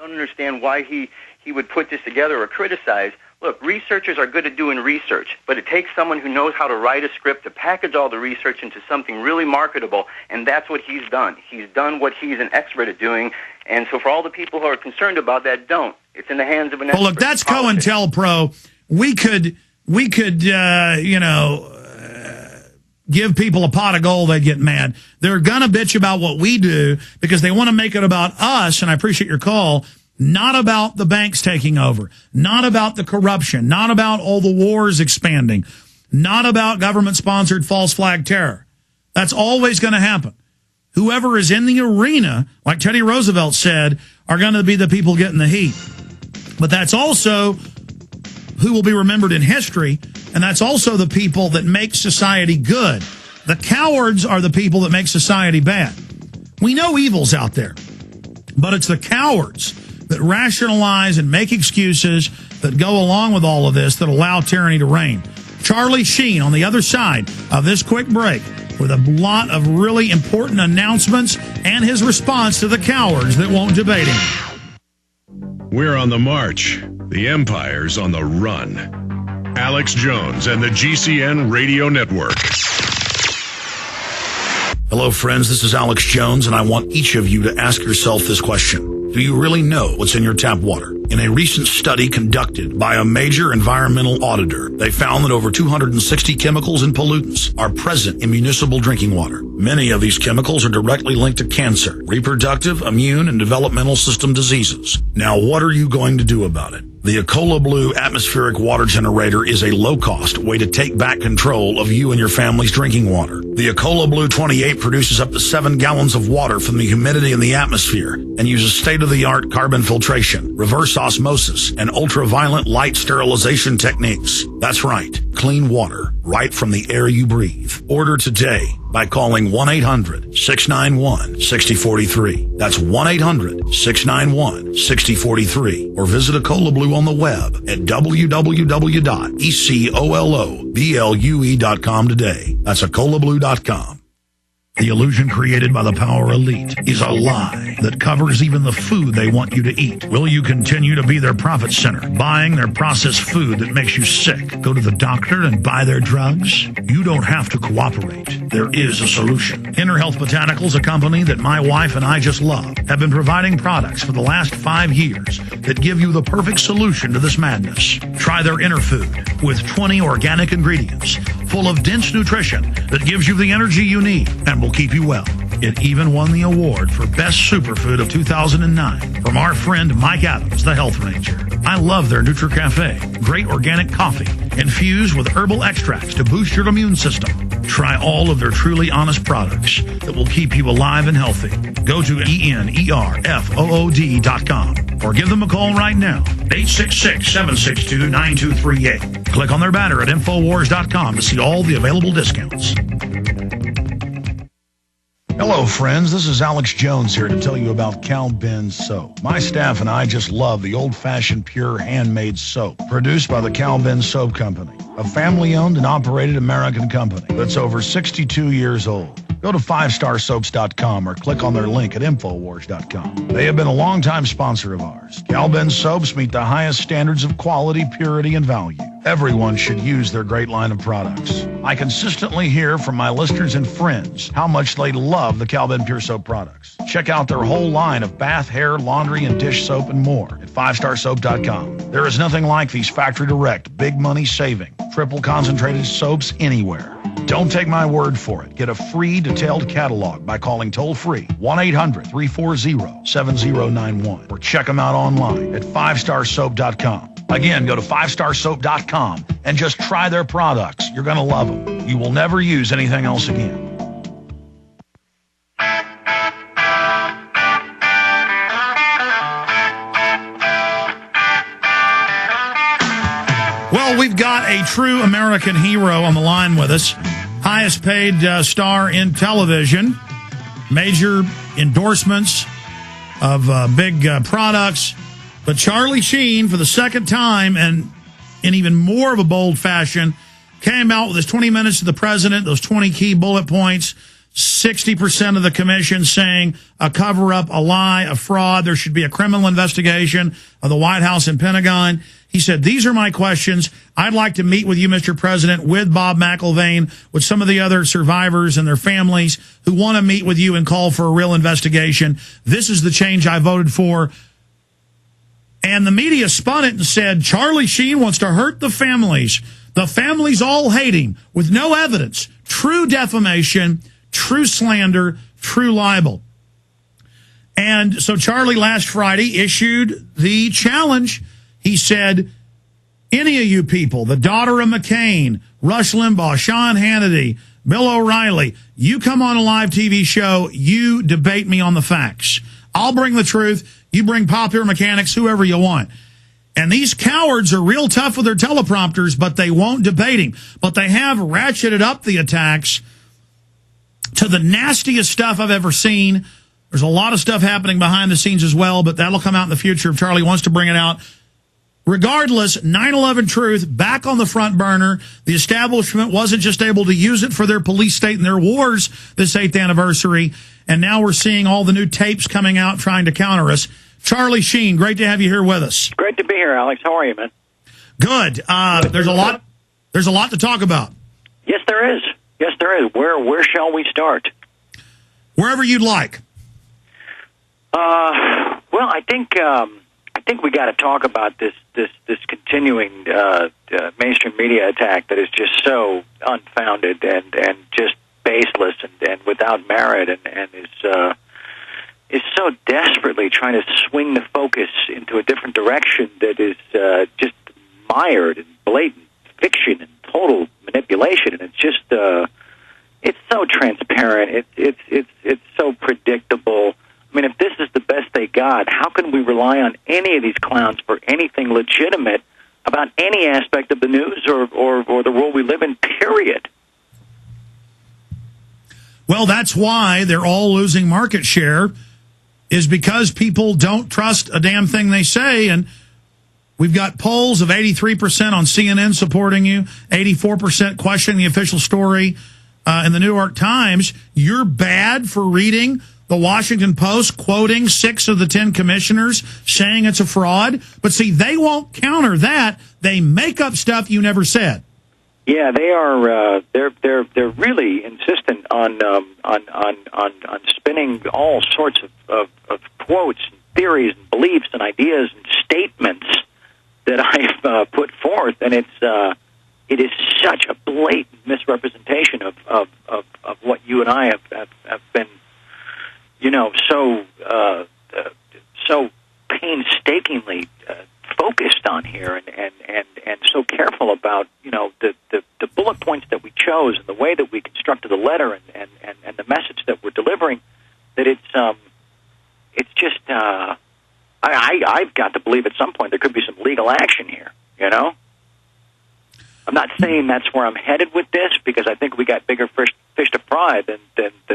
don't understand why he would put this together or criticize. Look, researchers are good at doing research, but it takes someone who knows how to write a script to package all the research into something really marketable, and that's what he's done. He's done what he's an expert at doing, and so for all the people who are concerned about that, don't. It's in the hands of an expert. Well, look, that's COINTELPRO. We could give people a pot of gold, they'd get mad. They're going to bitch about what we do because they want to make it about us, and I appreciate your call, not about the banks taking over, not about the corruption, not about all the wars expanding, not about government-sponsored false flag terror. That's always going to happen. Whoever is in the arena, like Teddy Roosevelt said, are going to be the people getting the heat. But that's also who will be remembered in history, and that's also the people that make society good. The cowards are the people that make society bad. We know evil's out there, but it's the cowards that rationalize and make excuses that go along with all of this that allow tyranny to reign. Charlie Sheen on the other side of this quick break with a lot of really important announcements and his response to the cowards that won't debate him. We're on the march. The empire's on the run. Alex Jones and the GCN Radio Network. Hello, friends. This is Alex Jones, and I want each of you to ask yourself this question. Do you really know what's in your tap water? In a recent study conducted by a major environmental auditor, they found that over 260 chemicals and pollutants are present in municipal drinking water. Many of these chemicals are directly linked to cancer, reproductive, immune, and developmental system diseases. Now, what are you going to do about it? The Ecola Blue atmospheric water generator is a low-cost way to take back control of you and your family's drinking water. The Ecola Blue 28 produces up to 7 gallons of water from the humidity in the atmosphere and uses state-of-the-art carbon filtration, reverse osmosis, and ultraviolet light sterilization techniques. That's right, clean water right from the air you breathe. Order today by calling 1-800-691-6043. That's 1-800-691-6043. Or visit Ecola Blue on the web at www.ecoloblu.com today. That's ecolablue.com. The illusion created by the power elite is a lie that covers even the food they want you to eat. Will you continue to be their profit center, buying their processed food that makes you sick? Go to the doctor and buy their drugs? You don't have to cooperate. There is a solution. Inner Health Botanicals, a company that my wife and I just love, have been providing products for the last 5 years that give you the perfect solution to this madness. Try their Inner Food with 20 organic ingredients full of dense nutrition that gives you the energy you need and will keep you well. It even won the award for Best Superfood of 2009 from our friend Mike Adams, the Health Ranger. I love their NutriCafe, great organic coffee infused with herbal extracts to boost your immune system. Try all of their truly honest products that will keep you alive and healthy. Go to ENERFOOD.com or give them a call right now, 866-762-9238. Click on their banner at Infowars.com to see all the available discounts. Hello, friends. This is Alex Jones here to tell you about Cal Ben Soap. My staff and I just love the old-fashioned, pure, handmade soap produced by the Cal Ben Soap Company, a family-owned and operated American company that's over 62 years old. Go to 5starsoaps.com or click on their link at Infowars.com. They have been a longtime sponsor of ours. Cal Ben Soaps meet the highest standards of quality, purity, and value. Everyone should use their great line of products. I consistently hear from my listeners and friends how much they love the Cal Ben Pure Soap products. Check out their whole line of bath, hair, laundry, and dish soap and more at 5starsoap.com. There is nothing like these factory direct, big money saving, triple concentrated soaps anywhere. Don't take my word for it. Get a free detailed catalog by calling toll-free 1-800-340-7091 or check them out online at 5starsoap.com. Again, go to 5starsoap.com and just try their products. You're going to love them. You will never use anything else again. Well, we've got a true American hero on the line with us. Highest paid star in television. Major endorsements of big products. But Charlie Sheen, for the second time, and in even more of a bold fashion, came out with his 20 minutes to the president, those 20 key bullet points, 60% of the commission saying a cover-up, a lie, a fraud. There should be a criminal investigation of the White House and Pentagon. He said, these are my questions. I'd like to meet with you, Mr. President, with Bob McIlvaine, with some of the other survivors and their families who want to meet with you and call for a real investigation. This is the change I voted for. And the media spun it and said, Charlie Sheen wants to hurt the families. The families all hate him with no evidence. True defamation, true slander, true libel. And so Charlie last Friday issued the challenge. He said, any of you people, the daughter of McCain, Rush Limbaugh, Sean Hannity, Bill O'Reilly, you come on a live TV show, you debate me on the facts. I'll bring the truth. You bring popular mechanics, whoever you want. And these cowards are real tough with their teleprompters, but they won't debate him. But they have ratcheted up the attacks to the nastiest stuff I've ever seen. There's a lot of stuff happening behind the scenes as well, but that'll come out in the future if Charlie wants to bring it out. Regardless, 9/11 truth back on the front burner. The establishment wasn't just able to use it for their police state and their wars this 8th anniversary. And now we're seeing all the new tapes coming out trying to counter us. Charlie Sheen, great to have you here with us. Great to be here, Alex. How are you, man? Good. There's a lot to talk about. Yes, there is. Yes, there is. Where shall we start? Wherever you'd like. Well, I think we got to talk about this continuing mainstream media attack that is just so unfounded and just baseless and without merit and is so desperately trying to swing the focus into a different direction that is just mired in blatant fiction and total manipulation. And it's just it's so transparent. It's so predictable. I mean, if this is the best they got, how can we rely on any of these clowns for anything legitimate about any aspect of the news or the world we live in, period? Well, that's why they're all losing market share, is because people don't trust a damn thing they say. And we've got polls of 83% on CNN supporting you, 84% questioning the official story in the New York Times. You're bad for reading the Washington Post quoting 6 of the 10 commissioners saying it's a fraud. But see, they won't counter that. They make up stuff you never said. Yeah, they are. They're really insistent on spinning all sorts of quotes, and theories, and beliefs, and ideas, and statements that I've put forth, and it is such a blatant misrepresentation of what you and I have been, so painstakingly focused on here, and so careful about the bullet points that we chose and the way that we constructed the letter and the message that we're delivering, that it's just I've got to believe at some point there could be some legal action here. I'm not saying that's where I'm headed with this, because I think we got bigger fish to fry than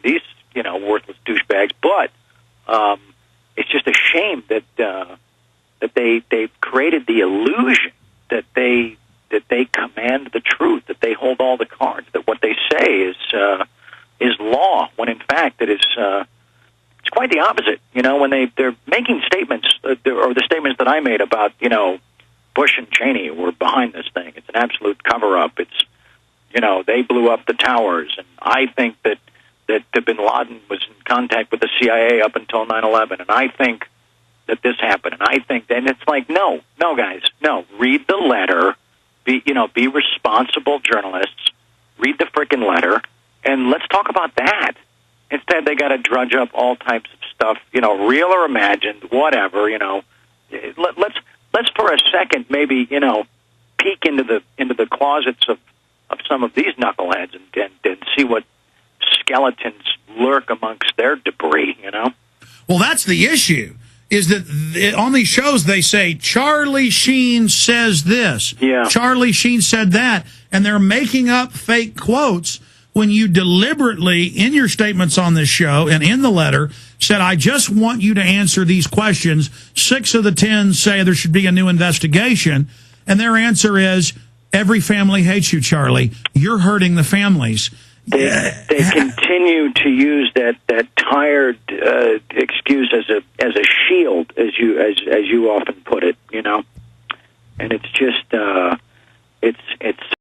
these worthless douchebags, but it's just a shame that they've created the illusion that they command the truth, that they hold all the cards, that what they say is law, when in fact it's quite the opposite. When they're making statements, or the statements that I made about Bush and Cheney were behind this thing. It's an absolute cover-up. It's they blew up the towers, and I think that bin Laden was in contact with the CIA up until 9/11, and I think that this happened, and I think, and it's like, no, guys, no. Read the letter, be responsible journalists. Read the frickin' letter, and let's talk about that. Instead, they got to drudge up all types of stuff, real or imagined, whatever. Let's for a second maybe peek into the closets of some of these knuckleheads and see what skeletons lurk amongst their debris. Well, that's the issue. Is that on these shows they say, Charlie Sheen says this, Charlie Sheen said that, and they're making up fake quotes when you deliberately, in your statements on this show and in the letter, said, I just want you to answer these questions. 6 of the 10 say there should be a new investigation, and their answer is, every family hates you, Charlie. You're hurting the families. They continue to use that tired excuse as a shield, as you often put it, and it's just